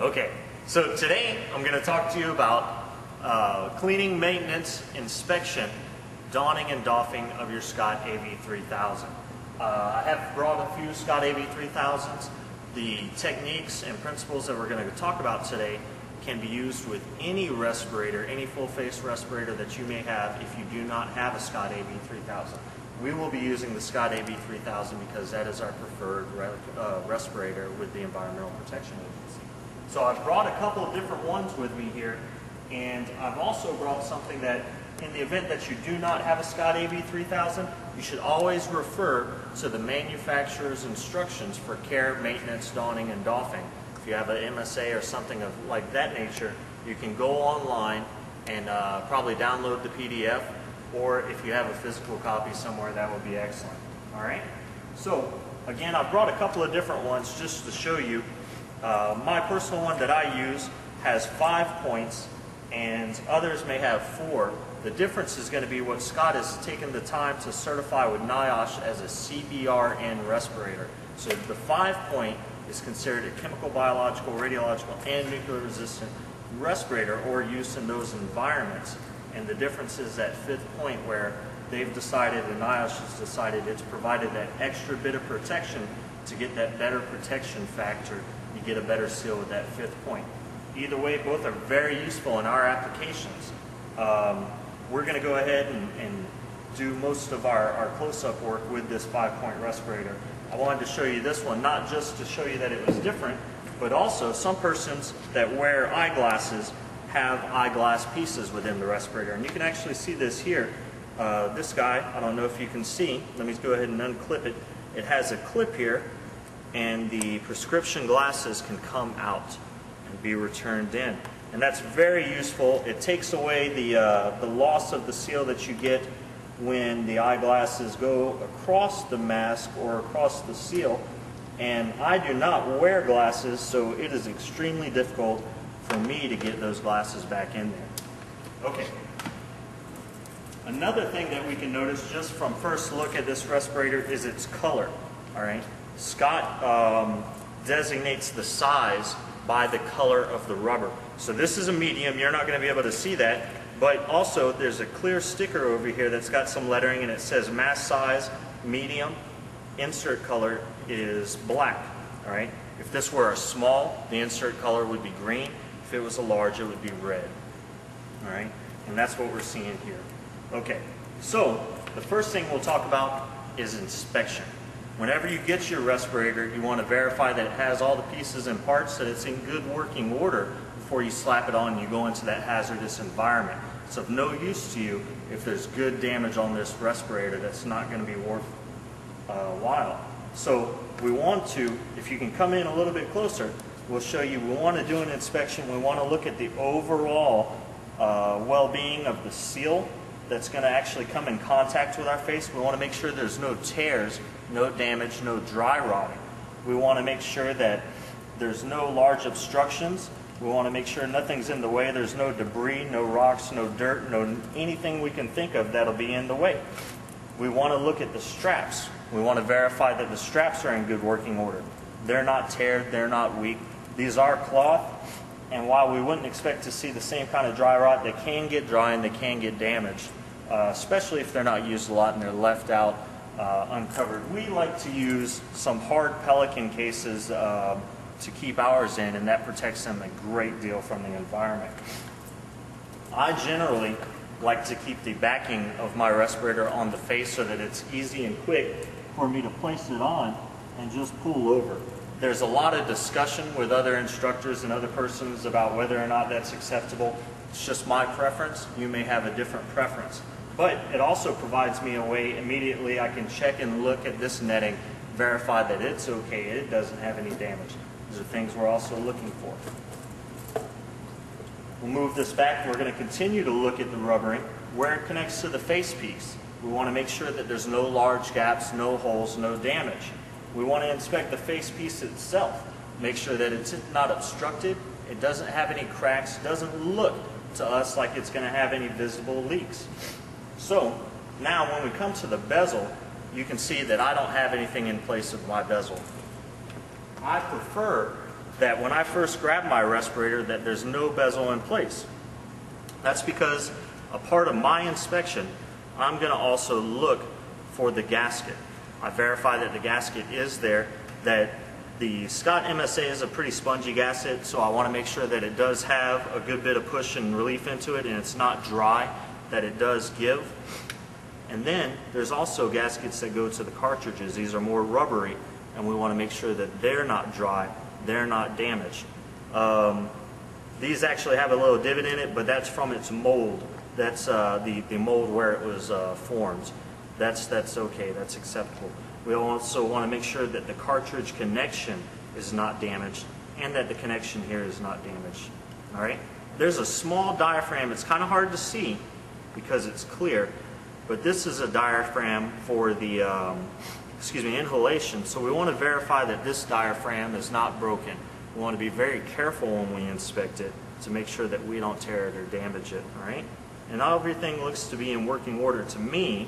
Okay, so today I'm going to talk to you about cleaning, maintenance, inspection, donning and doffing of your Scott AV3000. I have brought a few Scott AV3000s. The techniques and principles that we're going to talk about today can be used with any respirator, any full-face respirator that you may have if you do not have a Scott AV3000. We will be using the Scott AV3000 because that is our preferred respirator with the Environmental Protection Agency. So I've brought a couple of different ones with me here, and I've also brought something that in the event that you do not have a Scott AV3000, you should always refer to the manufacturer's instructions for care, maintenance, donning, and doffing. If you have an MSA or something of like that nature, you can go online and probably download the PDF, or if you have a physical copy somewhere, that would be excellent. All right? So, again, I've brought a couple of different ones just to show you. My personal one that I use has 5 points, and others may have 4. The difference is going to be what Scott has taken the time to certify with NIOSH as a CBRN respirator. So the 5-point is considered a chemical, biological, radiological, and nuclear resistant respirator or use in those environments. And the difference is that 5th point where they've decided, and NIOSH has decided, it's provided that extra bit of protection to get that better protection factor. You get a better seal with that 5th point. Either way, both are very useful in our applications. We're going to go ahead and do most of our close-up work with this 5-point respirator. I wanted to show you this one, not just to show you that it was different, but also some persons that wear eyeglasses have eyeglass pieces within the respirator. And you can actually see this here. This guy, I don't know if you can see, let me go ahead and unclip it. It has a clip here, and the prescription glasses can come out and be returned in. And that's very useful. It takes away the loss of the seal that you get when the eyeglasses go across the mask or across the seal. And I do not wear glasses, so it is extremely difficult for me to get those glasses back in there. Okay. Another thing that we can notice just from first look at this respirator is its color. All right. Scott designates the size by the color of the rubber. So this is a medium. You're not going to be able to see that. But also there's a clear sticker over here that's got some lettering, and it says mask size, medium, insert color is black. All right. If this were a small, the insert color would be green. If it was a large, it would be red. All right. And that's what we're seeing here. Okay. So the first thing we'll talk about is inspection. Whenever you get your respirator, you want to verify that it has all the pieces and parts, that it's in good working order before you slap it on and you go into that hazardous environment. It's of no use to you if there's good damage on this respirator that's not going to be worthwhile. So we want to, if you can come in a little bit closer, we'll show you, we want to do an inspection. We want to look at the overall well-being of the seal that's going to actually come in contact with our face. We want to make sure there's no tears, no damage, no dry rotting. We want to make sure that there's no large obstructions. We want to make sure nothing's in the way. There's no debris, no rocks, no dirt, no anything we can think of that'll be in the way. We want to look at the straps. We want to verify that the straps are in good working order. They're not teared, they're not weak. These are cloth, and while we wouldn't expect to see the same kind of dry rot, they can get dry and they can get damaged, especially if they're not used a lot and they're left out uncovered. We like to use some hard Pelican cases to keep ours in, and that protects them a great deal from the environment. I generally like to keep the backing of my respirator on the face so that it's easy and quick for me to place it on and just pull over. There's a lot of discussion with other instructors and other persons about whether or not that's acceptable. It's just my preference. You may have a different preference. But it also provides me a way immediately I can check and look at this netting, verify that it's okay, it doesn't have any damage. These are things we're also looking for. We'll move this back. We're going to continue to look at the rubbering where it connects to the face piece. We want to make sure that there's no large gaps, no holes, no damage. We want to inspect the face piece itself. Make sure that it's not obstructed, it doesn't have any cracks, doesn't look to us like it's going to have any visible leaks. So now when we come to the bezel, you can see that I don't have anything in place of my bezel. I prefer that when I first grab my respirator that there's no bezel in place. That's because a part of my inspection, I'm going to also look for the gasket. I verify that the gasket is there, that the Scott MSA is a pretty spongy gasket, so I want to make sure that it does have a good bit of push and relief into it and it's not dry, that it does give. And then there's also gaskets that go to the cartridges. These are more rubbery, and we want to make sure that they're not dry, they're not damaged. These actually have a little divot in it, but that's from its mold. That's the mold where it was formed. That's okay, that's acceptable. We also want to make sure that the cartridge connection is not damaged and that the connection here is not damaged. All right? There's a small diaphragm. It's kind of hard to see because it's clear, but this is a diaphragm for the inhalation. So we want to verify that this diaphragm is not broken. We want to be very careful when we inspect it to make sure that we don't tear it or damage it. All right? And everything looks to be in working order to me.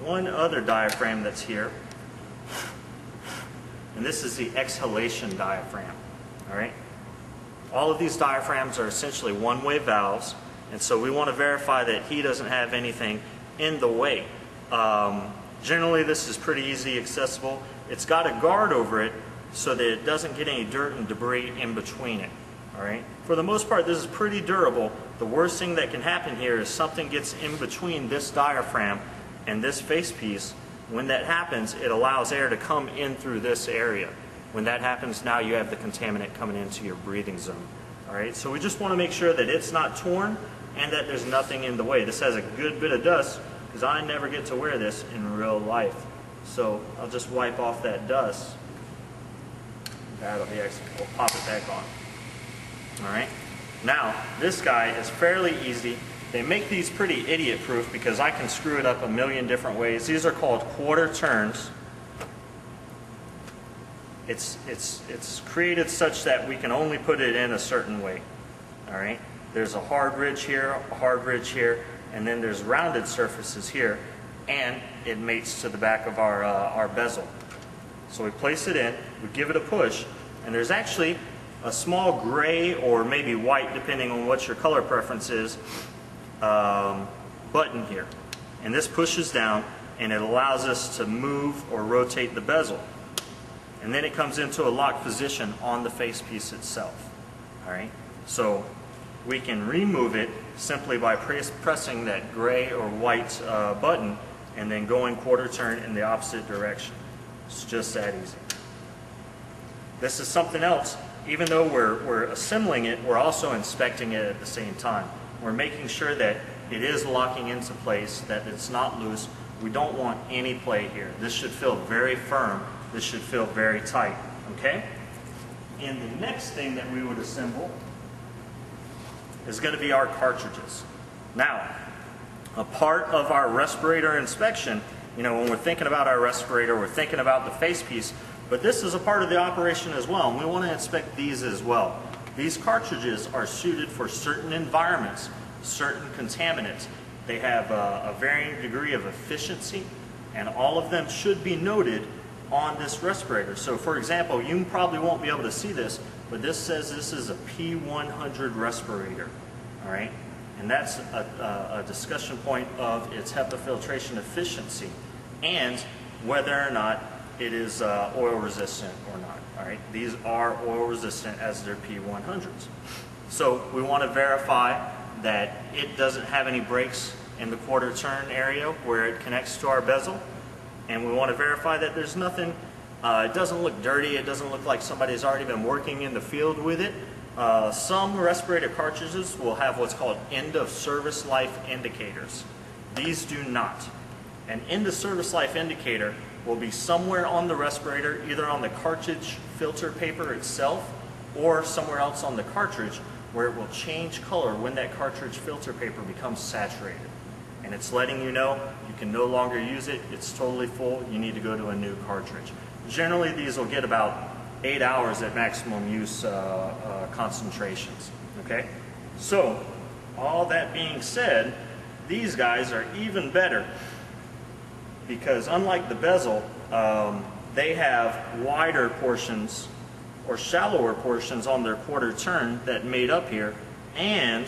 One other diaphragm that's here, and this is the exhalation diaphragm. All right? All of these diaphragms are essentially one-way valves, and so we want to verify that he doesn't have anything in the way. Generally, this is pretty easy accessible. It's got a guard over it so that it doesn't get any dirt and debris in between it. All right? For the most part, this is pretty durable. The worst thing that can happen here is something gets in between this diaphragm and this face piece. When that happens, it allows air to come in through this area. When that happens, now you have the contaminant coming into your breathing zone. All right, so we just want to make sure that it's not torn and that there's nothing in the way. This has a good bit of dust because I never get to wear this in real life. So I'll just wipe off that dust. That'll be excellent. We'll pop it back on. All right, now this guy is fairly easy. They make these pretty idiot-proof because I can screw it up a million different ways. These are called quarter turns. It's created such that we can only put it in a certain way. All right. There's a hard ridge here, a hard ridge here, and then there's rounded surfaces here, and it mates to the back of our bezel. So we place it in, we give it a push, and there's actually a small gray or maybe white, depending on what your color preference is, button here, and this pushes down and it allows us to move or rotate the bezel, and then it comes into a locked position on the face piece itself. All right, so we can remove it simply by pressing that gray or white button and then going quarter turn in the opposite direction. It's just that easy. This is something else. Even though we're assembling it, we're also inspecting it at the same time. We're making sure that it is locking into place, that it's not loose. We don't want any play here. This should feel very firm. This should feel very tight, okay? And the next thing that we would assemble is going to be our cartridges. Now, a part of our respirator inspection, you know, when we're thinking about our respirator, we're thinking about the face piece, but this is a part of the operation as well, and we want to inspect these as well. These cartridges are suited for certain environments, certain contaminants. They have a varying degree of efficiency, and all of them should be noted on this respirator. So for example, you probably won't be able to see this, but this says this is a P100 respirator, all right? And that's a discussion point of its HEPA filtration efficiency and whether or not it is oil resistant or not. All right, these are oil resistant as their P100s. So we want to verify that it doesn't have any breaks in the quarter turn area where it connects to our bezel, and we want to verify that there's nothing. It doesn't look dirty. It doesn't look like somebody's already been working in the field with it. Some respirator cartridges will have what's called end of service life indicators. These do not. An end of service life indicator will be somewhere on the respirator, either on the cartridge filter paper itself or somewhere else on the cartridge, where it will change color when that cartridge filter paper becomes saturated. And it's letting you know you can no longer use it, it's totally full, you need to go to a new cartridge. Generally these will get about 8 hours at maximum use concentrations, okay? So, all that being said, these guys are even better because unlike the bezel, they have wider portions or shallower portions on their quarter turn that made up here, and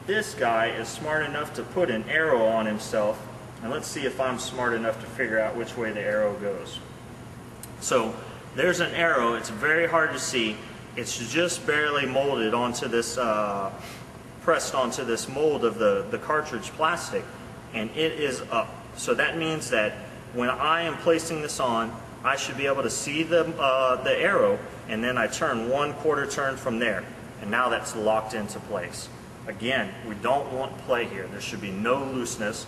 this guy is smart enough to put an arrow on himself, and let's see if I'm smart enough to figure out which way the arrow goes. So there's an arrow. It's very hard to see. It's just barely molded onto this, pressed onto this mold of the cartridge plastic, and it is up. So that means that when I am placing this on, I should be able to see the arrow, and then I turn 1/4 turn from there, and now that's locked into place. Again, we don't want play here. There should be no looseness.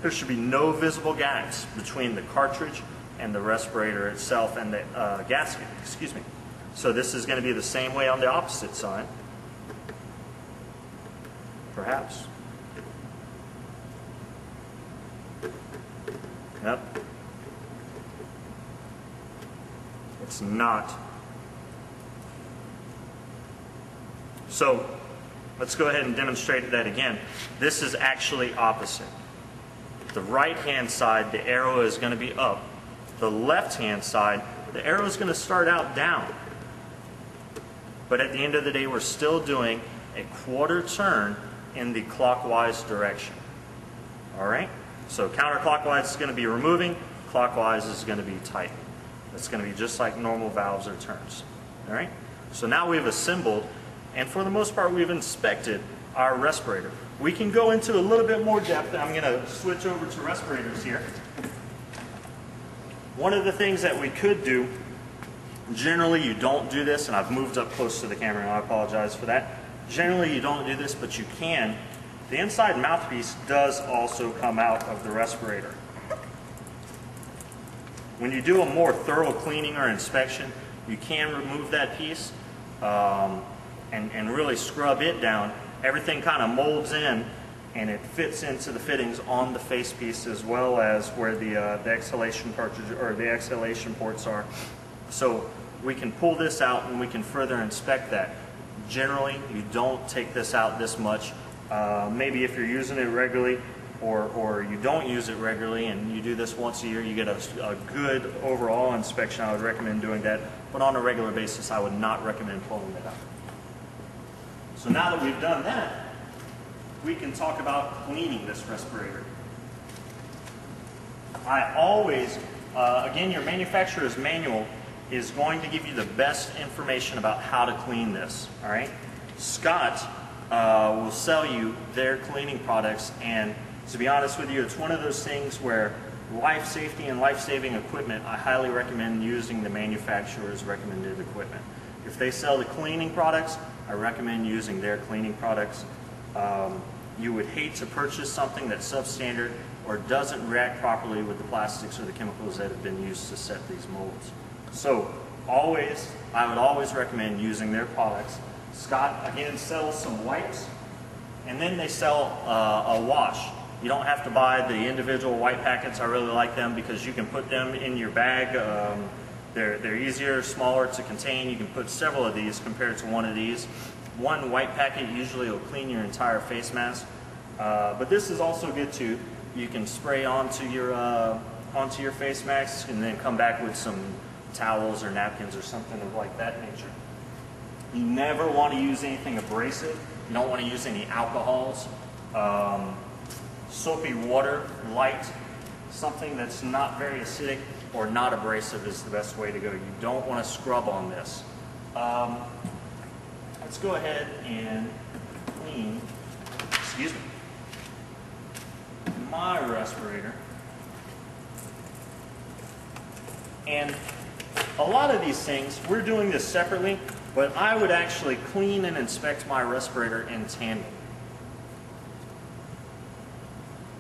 There should be no visible gaps between the cartridge and the respirator itself and the gasket, excuse me. So this is going to be the same way on the opposite side. Perhaps. Yep. It's not. So let's go ahead and demonstrate that again. This is actually opposite. The right-hand side, the arrow is going to be up. The left-hand side, the arrow is going to start out down. But at the end of the day, we're still doing a 1/4 turn in the clockwise direction. All right? So counterclockwise is going to be removing, clockwise is going to be tightening. It's going to be just like normal valves or turns. All right? So now we've assembled, and for the most part, we've inspected our respirator. We can go into a little bit more depth. I'm going to switch over to respirators here. One of the things that we could do, generally you don't do this, and I've moved up close to the camera and I apologize for that. Generally you don't do this, but you can. The inside mouthpiece does also come out of the respirator. When you do a more thorough cleaning or inspection, you can remove that piece and really scrub it down. Everything kind of molds in, and it fits into the fittings on the face piece as well as where the exhalation cartridge or the exhalation ports are. So we can pull this out and we can further inspect that. Generally, you don't take this out this much. Maybe if you're using it regularly or you don't use it regularly and you do this once a year, you get a good overall inspection. I would recommend doing that. But on a regular basis, I would not recommend pulling it out. So now that we've done that, we can talk about cleaning this respirator. I always, again, your manufacturer's manual is going to give you the best information about how to clean this, all right? Scott will sell you their cleaning products, and to be honest with you, it's one of those things where life safety and life-saving equipment, I highly recommend using the manufacturer's recommended equipment. If they sell the cleaning products, I recommend using their cleaning products. You would hate to purchase something that's substandard or doesn't react properly with the plastics or the chemicals that have been used to set these molds. So I would always recommend using their products. Scott, again, sells some wipes, and then they sell a wash. You don't have to buy the individual wipe packets. I really like them because you can put them in your bag. They're easier, smaller to contain. You can put several of these compared to one of these. One white packet usually will clean your entire face mask. But this is also good too. You can spray onto your face mask and then come back with some towels or napkins or something of like that nature. You never want to use anything abrasive. You don't want to use any alcohols. Soapy water, light, something that's not very acidic or not abrasive is the best way to go. You don't want to scrub on this. Let's go ahead and clean, excuse me, my respirator. And a lot of these things, we're doing this separately, but I would actually clean and inspect my respirator in tandem.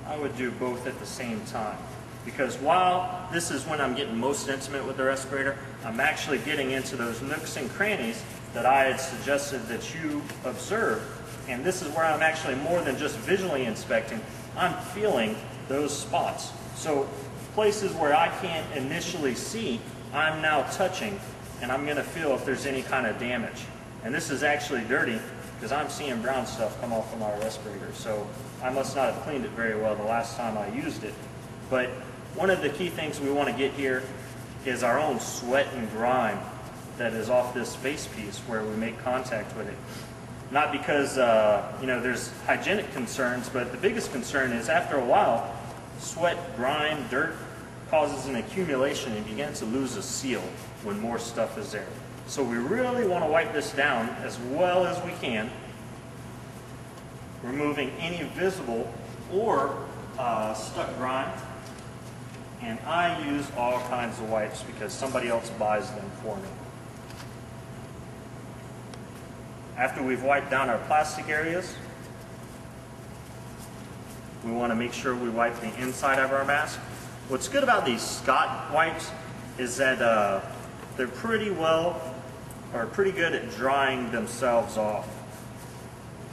I would do both at the same time. Because while this is when I'm getting most intimate with the respirator, I'm actually getting into those nooks and crannies that I had suggested that you observe. And this is where I'm actually more than just visually inspecting, I'm feeling those spots. So places where I can't initially see, I'm now touching, and I'm going to feel if there's any kind of damage. And this is actually dirty because I'm seeing brown stuff come off of my respirator. So I must not have cleaned it very well the last time I used it. But one of the key things we want to get here is our own sweat and grime that is off this face piece where we make contact with it. Not because you know, there's hygienic concerns, but the biggest concern is after a while, sweat, grime, dirt causes an accumulation and begins to lose a seal when more stuff is there. So we really want to wipe this down as well as we can, removing any visible or stuck grime. And I use all kinds of wipes because somebody else buys them for me. After we've wiped down our plastic areas, we want to make sure we wipe the inside of our mask. What's good about these Scott wipes is that they're pretty good at drying themselves off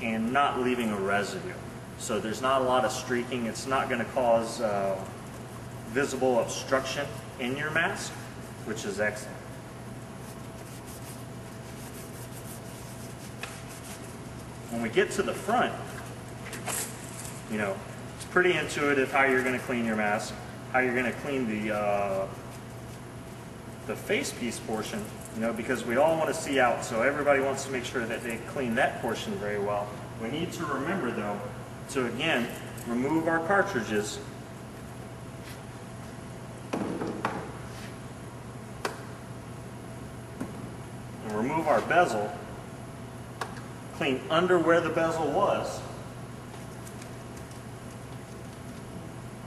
and not leaving a residue. So there's not a lot of streaking. It's not going to cause visible obstruction in your mask, which is excellent. When we get to the front, you know, it's pretty intuitive how you're going to clean your mask, how you're going to clean the face piece portion, you know, because we all want to see out, so everybody wants to make sure that they clean that portion very well. We need to remember, though, to again, remove our cartridges and remove our bezel. Clean under where the bezel was,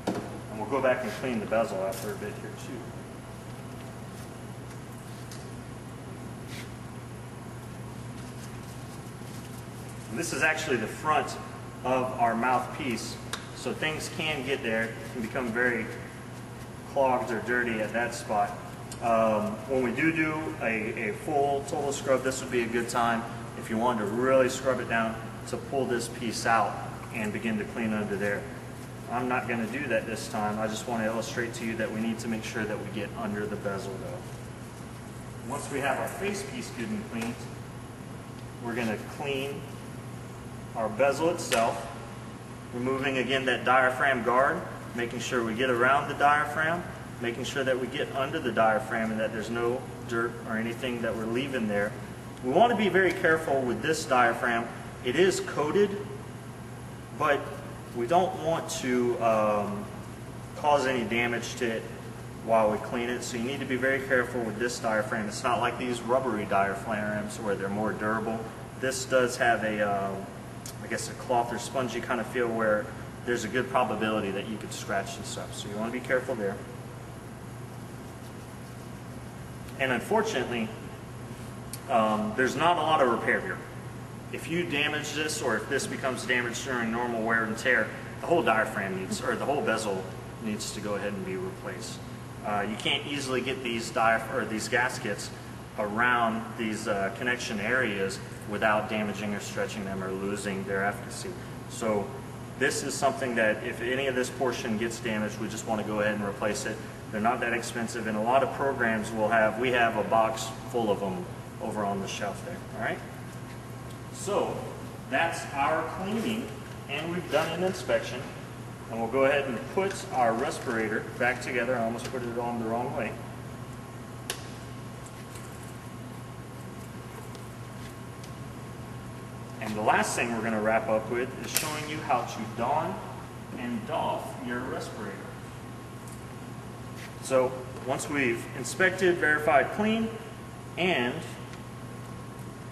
and we'll go back and clean the bezel after a bit here too. And this is actually the front of our mouthpiece, so things can get there, it can become very clogged or dirty at that spot. When we do a full total scrub, this would be a good time, if you wanted to really scrub it down, to pull this piece out and begin to clean under there. I'm not going to do that this time. I just want to illustrate to you that we need to make sure that we get under the bezel though. Once we have our face piece good and cleaned, we're going to clean our bezel itself, removing again that diaphragm guard, making sure we get around the diaphragm, making sure that we get under the diaphragm and that there's no dirt or anything that we're leaving there. We want to be very careful with this diaphragm. It is coated, but we don't want to cause any damage to it while we clean it. So you need to be very careful with this diaphragm. It's not like these rubbery diaphragms where they're more durable. This does have a, I guess a cloth or spongy kind of feel where there's a good probability that you could scratch this up. So you want to be careful there. And unfortunately, there's not a lot of repair here. If you damage this, or if this becomes damaged during normal wear and tear, the whole diaphragm needs, or the whole bezel needs to go ahead and be replaced. You can't easily get these gaskets around these connection areas without damaging or stretching them or losing their efficacy. So this is something that if any of this portion gets damaged, we just want to go ahead and replace it. They're not that expensive, and a lot of programs we have a box full of them over on the shelf there, all right? So that's our cleaning, and we've done an inspection, and we'll go ahead and put our respirator back together. I almost put it on the wrong way. And the last thing we're going to wrap up with is showing you how to don and doff your respirator. So once we've inspected, verified, clean, and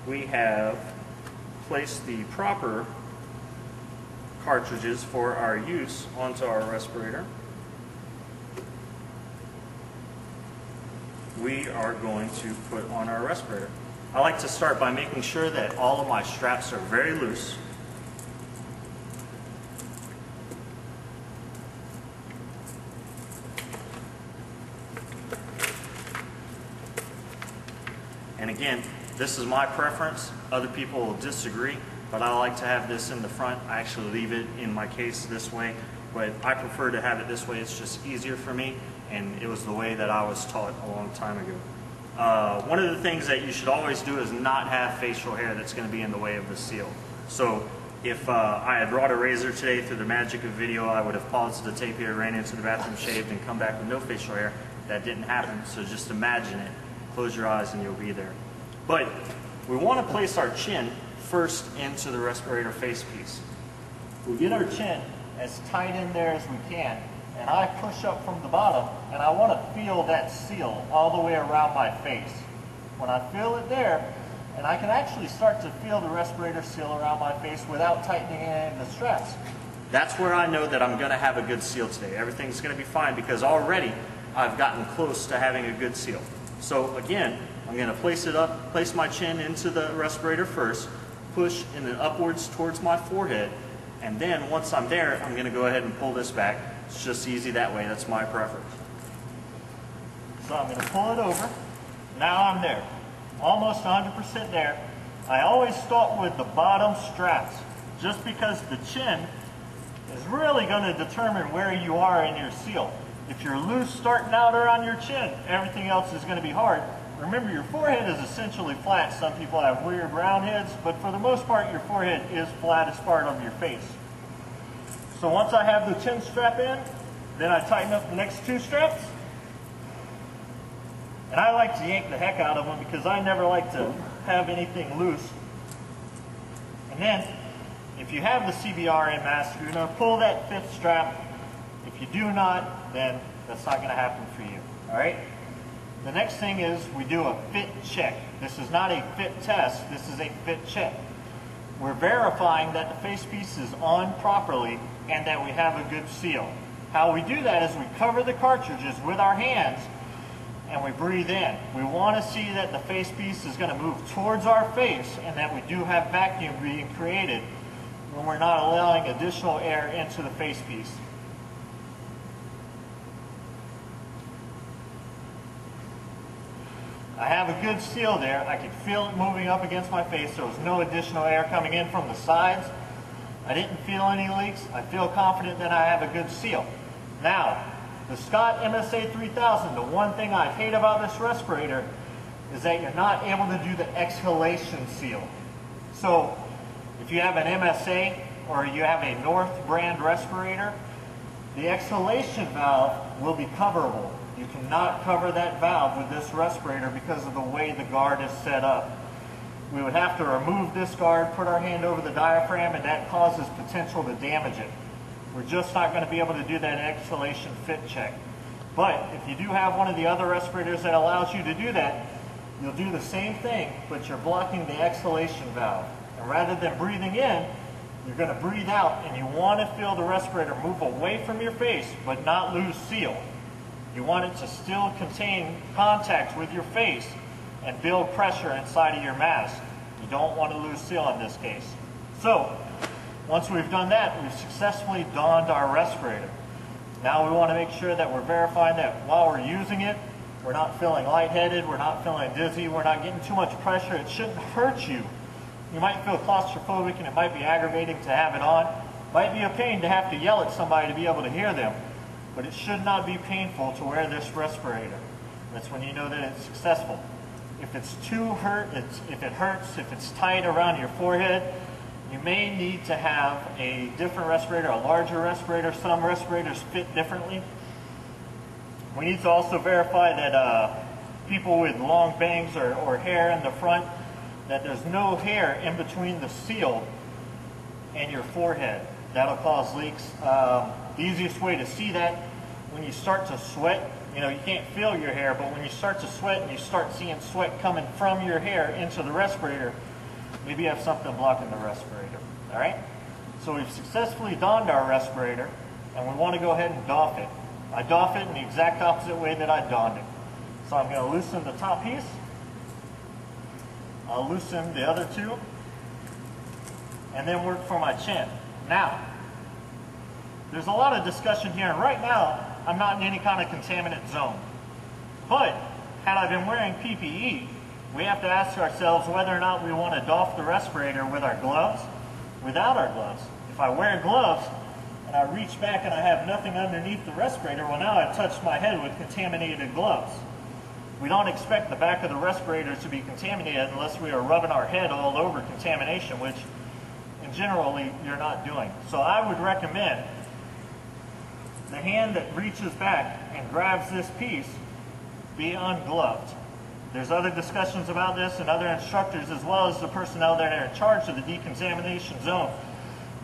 we have placed the proper cartridges for our use onto our respirator, we are going to put on our respirator. I like to start by making sure that all of my straps are very loose. And again, this is my preference. Other people will disagree, but I like to have this in the front. I actually leave it in my case this way, but I prefer to have it this way. It's just easier for me, and it was the way that I was taught a long time ago. One of the things that you should always do is not have facial hair that's going to be in the way of the seal. So if I had brought a razor today through the magic of video, I would have paused the tape here, ran into the bathroom, shaved, and come back with no facial hair. That didn't happen, so just imagine it. close your eyes and you'll be there. But we want to place our chin first into the respirator face piece. We get our chin as tight in there as we can, and I push up from the bottom, and I want to feel that seal all the way around my face. When I feel it there, and I can actually start to feel the respirator seal around my face without tightening any of the straps. That's where I know that I'm going to have a good seal today. Everything's going to be fine because already I've gotten close to having a good seal. So again, I'm going to place my chin into the respirator first, push and then upwards towards my forehead, and then once I'm there, I'm going to go ahead and pull this back. It's just easy that way. That's my preference. So I'm going to pull it over. Now I'm there. Almost 100% there. I always start with the bottom straps, just because the chin is really going to determine where you are in your seal. If you're loose starting out around your chin, everything else is going to be hard. Remember, your forehead is essentially flat. Some people have weird round heads, but for the most part, your forehead is flattest part of your face. So once I have the chin strap in, then I tighten up the next two straps. And I like to yank the heck out of them because I never like to have anything loose. And then, if you have the CBRN mask, you're going to pull that fifth strap. If you do not, then that's not going to happen for you. Alright? The next thing is we do a fit check. This is not a fit test, this is a fit check. We're verifying that the face piece is on properly and that we have a good seal. How we do that is we cover the cartridges with our hands and we breathe in. We want to see that the face piece is going to move towards our face and that we do have vacuum being created when we're not allowing additional air into the face piece. I have a good seal there. I can feel it moving up against my face. There was no additional air coming in from the sides. I didn't feel any leaks. I feel confident that I have a good seal. Now, the Scott MSA 3000, the one thing I hate about this respirator is that you're not able to do the exhalation seal. So, if you have an MSA or you have a North brand respirator, the exhalation valve will be coverable. You cannot cover that valve with this respirator because of the way the guard is set up. We would have to remove this guard, put our hand over the diaphragm, and that causes potential to damage it. We're just not going to be able to do that exhalation fit check. But if you do have one of the other respirators that allows you to do that, you'll do the same thing, but you're blocking the exhalation valve. And rather than breathing in, you're going to breathe out, and you want to feel the respirator move away from your face, but not lose seal. You want it to still contain contact with your face and build pressure inside of your mask. You don't want to lose seal in this case. So, once we've done that, we've successfully donned our respirator. Now we want to make sure that we're verifying that while we're using it, we're not feeling lightheaded, we're not feeling dizzy, we're not getting too much pressure. It shouldn't hurt you. You might feel claustrophobic and it might be aggravating to have it on. It might be a pain to have to yell at somebody to be able to hear them. But it should not be painful to wear this respirator. That's when you know that it's successful. If it's if it hurts, if it's tight around your forehead, you may need to have a different respirator, a larger respirator. Some respirators fit differently. We need to also verify that people with long bangs or hair in the front, that there's no hair in between the seal and your forehead. That'll cause leaks. The easiest way to see that, when you start to sweat, you know, you can't feel your hair, but when you start to sweat and you start seeing sweat coming from your hair into the respirator, maybe you have something blocking the respirator. All right? So we've successfully donned our respirator, and we want to go ahead and doff it. I doff it in the exact opposite way that I donned it. So I'm going to loosen the top piece. I'll loosen the other two, and then work for my chin. Now, there's a lot of discussion here, and right now, I'm not in any kind of contaminant zone. But, had I been wearing PPE, we have to ask ourselves whether or not we want to doff the respirator with our gloves, without our gloves. If I wear gloves, and I reach back and I have nothing underneath the respirator, well now I've touched my head with contaminated gloves. We don't expect the back of the respirator to be contaminated unless we are rubbing our head all over contamination, which generally you're not doing. So I would recommend the hand that reaches back and grabs this piece be ungloved. There's other discussions about this, and other instructors, as well as the personnel that are in charge of the decontamination zone,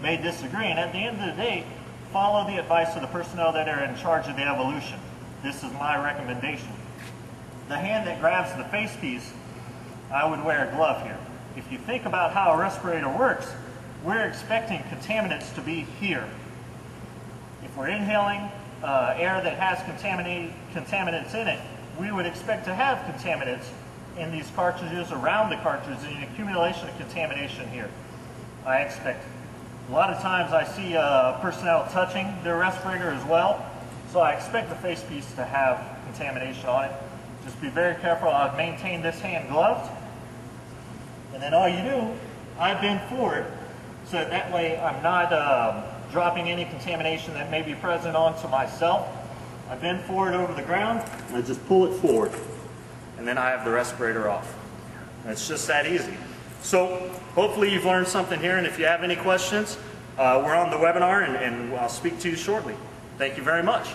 may disagree. And at the end of the day, follow the advice of the personnel that are in charge of the evolution. This is my recommendation. The hand that grabs the face piece, I would wear a glove here. If you think about how a respirator works, we're expecting contaminants to be here. If we're inhaling air that has contaminants in it, we would expect to have contaminants in these cartridges, around the cartridge, and an accumulation of contamination here. I expect. A lot of times I see personnel touching their respirator as well, so I expect the face piece to have contamination on it. Just be very careful. I've maintained this hand gloved, and then all you do, I bend forward, so that way I'm not dropping any contamination that may be present onto myself. I bend forward over the ground, and I just pull it forward, and then I have the respirator off. And it's just that easy. So hopefully you've learned something here, and if you have any questions, we're on the webinar, and I'll speak to you shortly. Thank you very much.